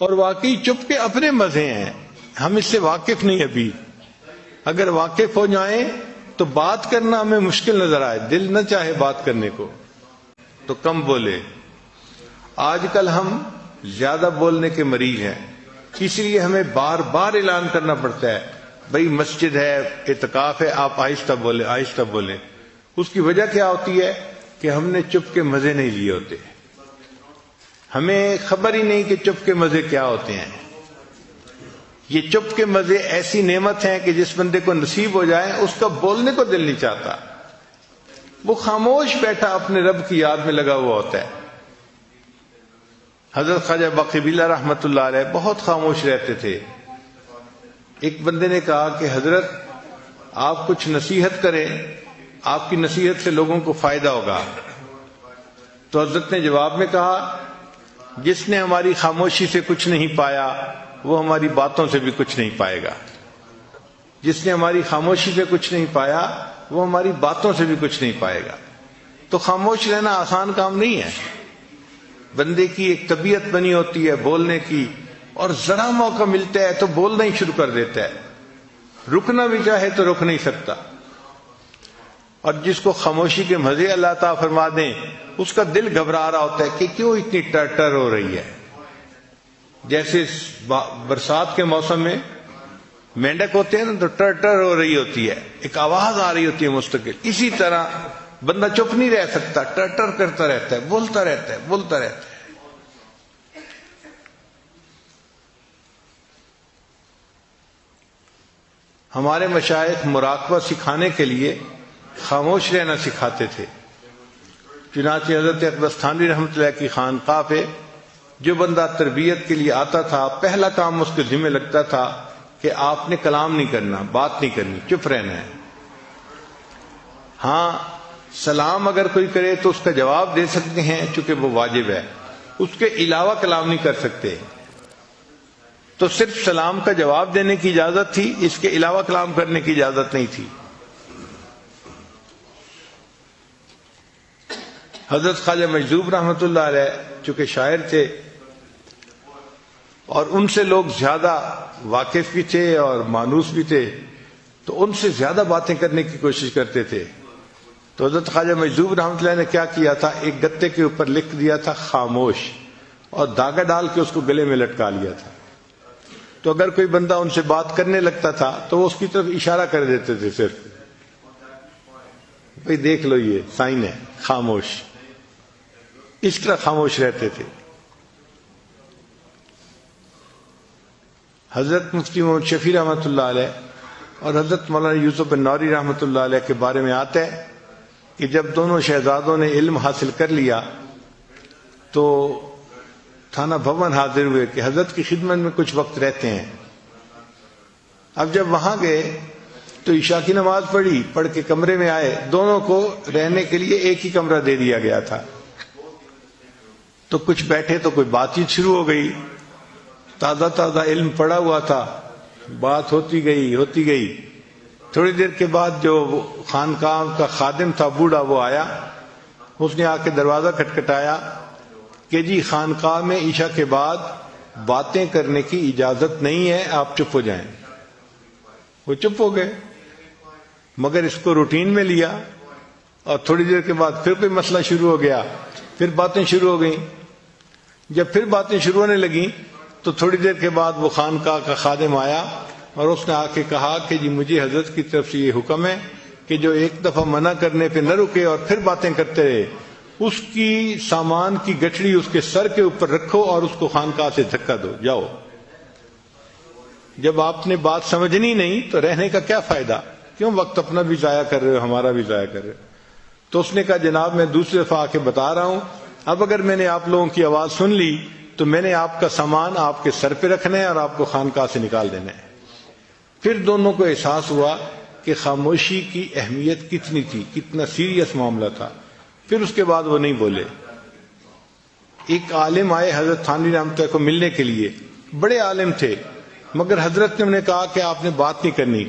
اور واقعی چپ کے اپنے مزے ہیں، ہم اس سے واقف نہیں ابھی. اگر واقف ہو جائیں تو بات کرنا ہمیں مشکل نظر آئے، دل نہ چاہے بات کرنے کو تو کم بولے. آج کل ہم زیادہ بولنے کے مریض ہیں، اس لیے ہمیں بار بار اعلان کرنا پڑتا ہے بھئی مسجد ہے، اعتکاف ہے، آپ آہستہ بولیں آہستہ بولیں. اس کی وجہ کیا ہوتی ہے کہ ہم نے چپ کے مزے نہیں لیے ہوتے، ہمیں خبر ہی نہیں کہ چپ کے مزے کیا ہوتے ہیں. یہ چپ کے مزے ایسی نعمت ہیں کہ جس بندے کو نصیب ہو جائے اس کا بولنے کو دل نہیں چاہتا، وہ خاموش بیٹھا اپنے رب کی یاد میں لگا ہوا ہوتا ہے. حضرت خواجہ باقی رحمۃ اللہ علیہ بہت خاموش رہتے تھے. ایک بندے نے کہا کہ حضرت آپ کچھ نصیحت کریں، آپ کی نصیحت سے لوگوں کو فائدہ ہوگا. تو حضرت نے جواب میں کہا جس نے ہماری خاموشی سے کچھ نہیں پایا وہ ہماری باتوں سے بھی کچھ نہیں پائے گا. جس نے ہماری خاموشی سے کچھ نہیں پایا وہ ہماری باتوں سے بھی کچھ نہیں پائے گا. تو خاموش رہنا آسان کام نہیں ہے. بندے کی ایک طبیعت بنی ہوتی ہے بولنے کی، اور ذرا موقع ملتا ہے تو بولنا ہی شروع کر دیتا ہے، رکنا بھی چاہے تو رک نہیں سکتا. اور جس کو خاموشی کے مزے اللہ تعالیٰ فرما دیں اس کا دل گھبرا رہا ہوتا ہے کہ کیوں اتنی ٹر ہو رہی ہے. جیسے برسات کے موسم میں مینڈک ہوتے ہیں نا تو ٹر ہو رہی ہوتی ہے، ایک آواز آ رہی ہوتی ہے مستقل. اسی طرح بندہ چپ نہیں رہ سکتا، ٹر کرتا رہتا ہے، بولتا رہتا ہے بولتا رہتا ہے. ہمارے مشائخ مراقبہ سکھانے کے لیے خاموش رہنا سکھاتے تھے. چنانچہ حضرت اقدس تھانوی رحمۃ اللہ کی خانقاہ پہ جو بندہ تربیت کے لیے آتا تھا پہلا کام اس کے ذمہ لگتا تھا کہ آپ نے کلام نہیں کرنا، بات نہیں کرنی، چپ رہنا ہے. ہاں سلام اگر کوئی کرے تو اس کا جواب دے سکتے ہیں چونکہ وہ واجب ہے، اس کے علاوہ کلام نہیں کر سکتے. تو صرف سلام کا جواب دینے کی اجازت تھی، اس کے علاوہ کلام کرنے کی اجازت نہیں تھی. حضرت خواجہ مجذوب رحمۃ اللہ علیہ چونکہ شاعر تھے اور ان سے لوگ زیادہ واقف بھی تھے اور مانوس بھی تھے، تو ان سے زیادہ باتیں کرنے کی کوشش کرتے تھے. تو حضرت خواجہ مجذوب رحمۃ اللہ نے کیا کیا تھا، ایک گتے کے اوپر لکھ دیا تھا خاموش، اور دھاگا ڈال کے اس کو گلے میں لٹکا لیا تھا. تو اگر کوئی بندہ ان سے بات کرنے لگتا تھا تو وہ اس کی طرف اشارہ کر دیتے تھے، صرف بھئی دیکھ لو یہ سائن ہے خاموش. اس طرح خاموش رہتے تھے. حضرت مفتی محمد شفیع رحمۃ اللہ علیہ اور حضرت مولانا یوسف بن نوری رحمۃ اللہ علیہ کے بارے میں آتا ہے کہ جب دونوں شہزادوں نے علم حاصل کر لیا تو تھانہ بھون حاضر ہوئے کہ حضرت کی خدمت میں کچھ وقت رہتے ہیں. اب جب وہاں گئے تو عشاء کی نماز پڑھ کے کمرے میں آئے. دونوں کو رہنے کے لیے ایک ہی کمرہ دے دیا گیا تھا. تو کچھ بیٹھے تو کوئی بات چیت شروع ہو گئی، تازہ علم پڑا ہوا تھا، بات ہوتی گئی. تھوڑی دیر کے بعد جو خانقاہ کا خادم تھا بوڑھا وہ آیا، اس نے آ کے دروازہ کھٹکھٹایا کہ جی خانقاہ میں عشاء کے بعد باتیں کرنے کی اجازت نہیں ہے، آپ چپ ہو جائیں. وہ چپ ہو گئے، مگر اس کو روٹین میں لیا. اور تھوڑی دیر کے بعد پھر کوئی مسئلہ شروع ہو گیا، پھر باتیں شروع ہو گئیں. جب پھر باتیں شروع ہونے لگیں تو تھوڑی دیر کے بعد وہ خانقاہ کا خادم آیا اور اس نے آ کے کہا کہ جی مجھے حضرت کی طرف سے یہ حکم ہے کہ جو ایک دفعہ منع کرنے پہ نہ رکے اور پھر باتیں کرتے رہے، اس کی سامان کی گٹھڑی اس کے سر کے اوپر رکھو اور اس کو خانقاہ سے دھکا دو، جاؤ. جب آپ نے بات سمجھنی نہیں تو رہنے کا کیا فائدہ، کیوں وقت اپنا بھی ضائع کر رہے ہو، ہمارا بھی ضائع کر رہے ہو. تو اس نے کہا جناب میں دوسری دفعہ آ کے بتا رہا ہوں، اب اگر میں نے آپ لوگوں کی آواز سن لی تو میں نے آپ کا سامان آپ کے سر پہ رکھنا ہے اور آپ کو خانقاہ سے نکال دینا ہے. پھر دونوں کو احساس ہوا کہ خاموشی کی اہمیت کتنی تھی، کتنا سیریس معاملہ تھا. پھر اس کے بعد وہ نہیں بولے. ایک عالم آئے حضرت تھانوی رحمۃ اللہ کو ملنے کے لیے، بڑے عالم تھے، مگر حضرت نے انہیں کہا کہ آپ نے بات نہیں کرنی،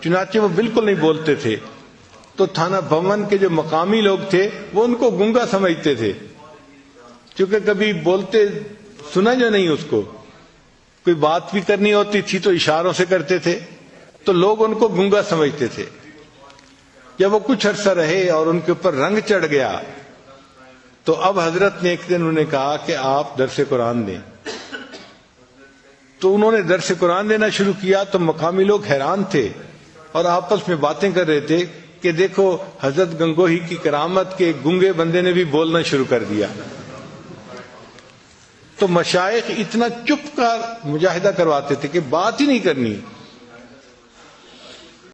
چنانچہ وہ بالکل نہیں بولتے تھے. تو تھانہ بھون کے جو مقامی لوگ تھے وہ ان کو گنگا سمجھتے تھے، کیونکہ کبھی بولتے سنا جو نہیں اس کو. کوئی بات بھی کرنی ہوتی تھی تو اشاروں سے کرتے تھے، تو لوگ ان کو گنگا سمجھتے تھے۔ جب وہ کچھ عرصہ رہے اور ان کے اوپر رنگ چڑھ گیا تو اب حضرت نے ایک دن انہیں کہا کہ آپ درس قرآن دیں۔ تو انہوں نے درس قرآن دینا شروع کیا تو مقامی لوگ حیران تھے اور آپس میں باتیں کر رہے تھے کہ دیکھو حضرت گنگوہی کی کرامت کے گنگے بندے نے بھی بولنا شروع کر دیا۔ تو مشائخ اتنا چپ کا مجاہدہ کرواتے تھے کہ بات ہی نہیں کرنی،